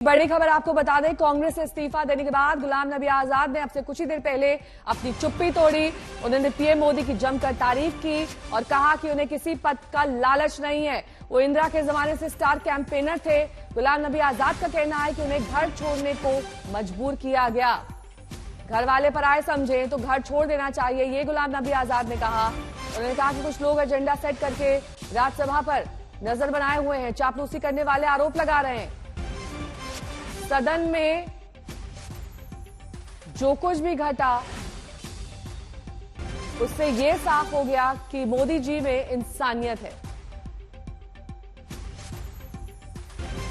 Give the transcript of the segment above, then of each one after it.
बड़ी खबर आपको बता दें, कांग्रेस से इस्तीफा देने के बाद गुलाम नबी आजाद ने अब से कुछ ही देर पहले अपनी चुप्पी तोड़ी। उन्होंने पीएम मोदी की जमकर तारीफ की और कहा कि उन्हें किसी पद का लालच नहीं है। वो इंदिरा के जमाने से स्टार कैंपेनर थे। गुलाम नबी आजाद का कहना है कि उन्हें घर छोड़ने को मजबूर किया गया। घर वाले पराये समझे तो घर छोड़ देना चाहिए, ये गुलाम नबी आजाद ने कहा। उन्होंने कहा कि कुछ लोग एजेंडा सेट करके राज्यसभा पर नजर बनाए हुए हैं, चापलूसी करने वाले आरोप लगा रहे हैं। सदन में जो कुछ भी घटा उससे यह साफ हो गया कि मोदी जी में इंसानियत है।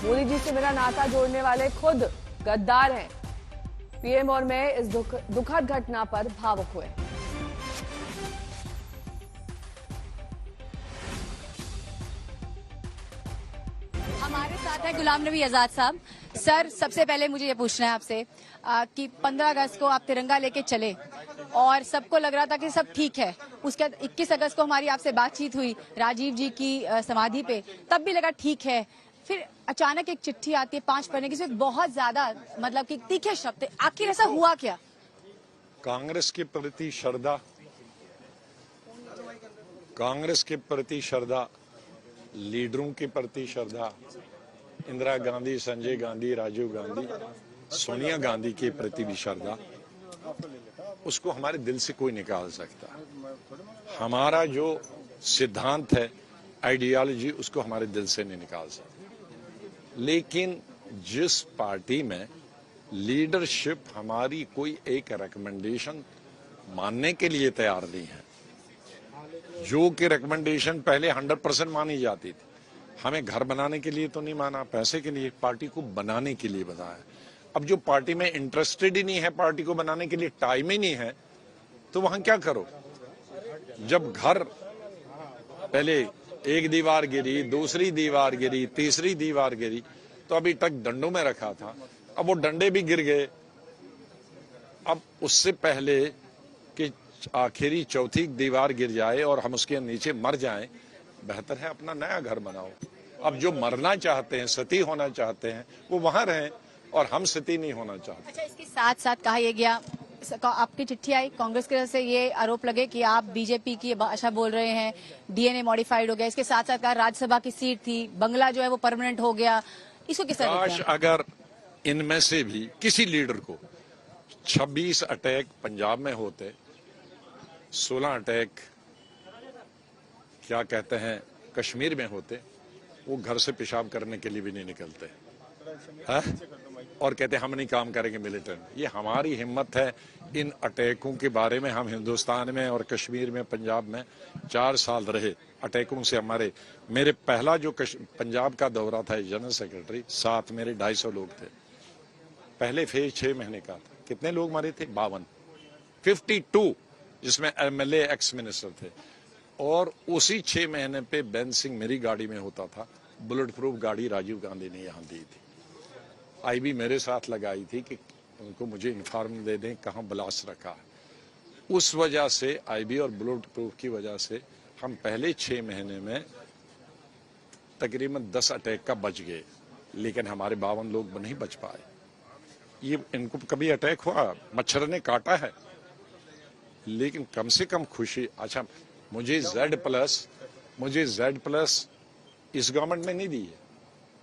मोदी जी से मेरा नाता जोड़ने वाले खुद गद्दार हैं। पीएम और मैं इस दुखद घटना पर भावुक हुए। हमारे साथ है गुलाम नबी आजाद साहब। सर, सबसे पहले मुझे ये पूछना है आपसे कि 15 अगस्त को आप तिरंगा लेके चले और सबको लग रहा था कि सब ठीक है। उसके बाद 21 अगस्त को हमारी आपसे बातचीत हुई राजीव जी की समाधि पे, तब भी लगा ठीक है। फिर अचानक एक चिट्ठी आती है 5 पन्ने की, जिसमें बहुत ज्यादा मतलब कि तीखे शब्द थे। आखिर ऐसा हुआ क्या? कांग्रेस के प्रति श्रद्धा, कांग्रेस के प्रति श्रद्धा, लीडरों के प्रति श्रद्धा, इंदिरा गांधी, संजय गांधी, राजीव गांधी, सोनिया गांधी के प्रति भी श्रद्धा, उसको हमारे दिल से कोई निकाल सकता। हमारा जो सिद्धांत है, आइडियोलॉजी, उसको हमारे दिल से नहीं निकाल सकता। लेकिन जिस पार्टी में लीडरशिप हमारी कोई एक रिकमेंडेशन मानने के लिए तैयार नहीं है, जो कि रिकमेंडेशन पहले 100% मानी जाती थी, हमें घर बनाने के लिए तो नहीं माना, पैसे के लिए, पार्टी को बनाने के लिए बताया। अब जो पार्टी में इंटरेस्टेड ही नहीं है, पार्टी को बनाने के लिए टाइम ही नहीं है, तो वहां क्या करो? जब घर पहले एक दीवार गिरी, दूसरी दीवार गिरी, तीसरी दीवार गिरी, तो अभी तक डंडों में रखा था, अब वो डंडे भी गिर गए। अब उससे पहले कि आखिरी चौथी दीवार गिर जाए और हम उसके नीचे मर जाएं, बेहतर है अपना नया घर बनाओ। अब जो मरना चाहते हैं, सती होना चाहते हैं, वो वहां रहें, और हम सती नहीं होना चाहते। अच्छा, इसके साथ साथ कहा यह गया, आपकी चिट्ठी आई कांग्रेस की तरफ से, ये आरोप लगे कि आप बीजेपी की भाषा बोल रहे हैं, डीएनए मॉडिफाइड हो गया। इसके साथ साथ कहा राज्यसभा की सीट थी, बंगला जो है वो परमानेंट हो गया। इसको किस तरह काश अगर इनमें से भी किसी लीडर को 26 अटैक पंजाब में होते, 16 अटैक क्या कहते हैं कश्मीर में होते, वो घर से पेशाब करने के लिए भी नहीं निकलते है? और कहते हम नहीं काम करेंगे मिलिटेंट। ये हमारी हिम्मत है। इन अटैकों के बारे में हम हिंदुस्तान में और कश्मीर में, पंजाब में 4 साल रहे। अटैकों से मेरे पहला जो पंजाब का दौरा था, जनरल सेक्रेटरी, साथ मेरे 250 लोग थे। पहले फेज 6 महीने का था। कितने लोग मरे थे? 52, जिसमें एमएलए, एक्स मिनिस्टर थे। और उसी 6 महीने पे बेन सिंह मेरी गाड़ी में होता था। बुलेट प्रूफ गाड़ी राजीव गांधी ने यहाँ दी थी। आईबी मेरे साथ लगाई थी कि उनको मुझे इन्फॉर्म दे दें कहाँ ब्लास्ट रखा है। उस वजह से आईबी और बुलेट प्रूफ की वजह से हम पहले 6 महीने में तकरीबन 10 अटैक का बच गए, लेकिन हमारे 52 लोग नहीं बच पाए। ये इनको कभी अटैक हुआ, मच्छर ने काटा है, लेकिन कम से कम खुशी। अच्छा, मुझे Z+ इस गवर्नमेंट में नहीं दी है,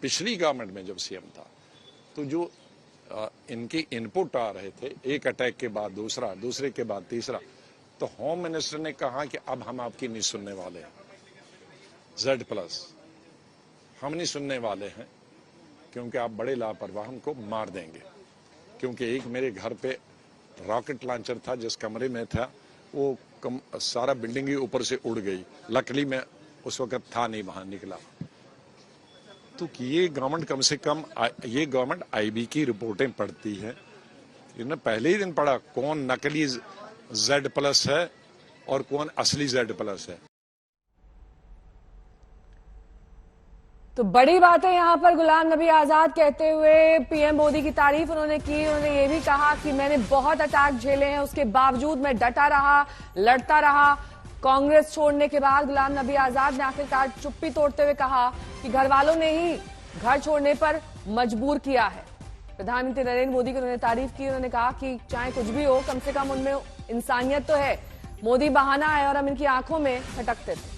पिछली गवर्नमेंट में जब सीएम था, तो जो इनके इनपुट आ रहे थे, एक अटैक के बाद दूसरा, दूसरे के बाद तीसरा, तो होम मिनिस्टर ने कहा कि अब हम आपकी नहीं सुनने वाले हैं, Z+ हम नहीं सुनने वाले हैं, क्योंकि आप बड़े लापरवाह, हमको मार देंगे। क्योंकि एक मेरे घर पे रॉकेट लॉन्चर था, जिस कमरे में था वो सारा बिल्डिंग ही ऊपर से उड़ गई। लकली मैं उस वक्त था नहीं, वहां निकला। तो ये गवर्नमेंट कम से कम, ये गवर्नमेंट आईबी की रिपोर्टें पढ़ती है। इन्होंने पहले ही दिन पढ़ा कौन नकली Z+ है और कौन असली Z+ है। तो बड़ी बात है यहाँ पर गुलाम नबी आजाद कहते हुए पीएम मोदी की तारीफ उन्होंने की। उन्होंने ये भी कहा कि मैंने बहुत अटैक झेले हैं, उसके बावजूद मैं डटा रहा, लड़ता रहा। कांग्रेस छोड़ने के बाद गुलाम नबी आजाद ने आखिरकार चुप्पी तोड़ते हुए कहा कि घर वालों ने ही घर छोड़ने पर मजबूर किया है। प्रधानमंत्री नरेंद्र मोदी की उन्होंने तारीफ की। उन्होंने कहा कि चाहे कुछ भी हो, कम से कम उनमें इंसानियत तो है। मोदी बहाना है और हम इनकी आंखों में खटकते थे।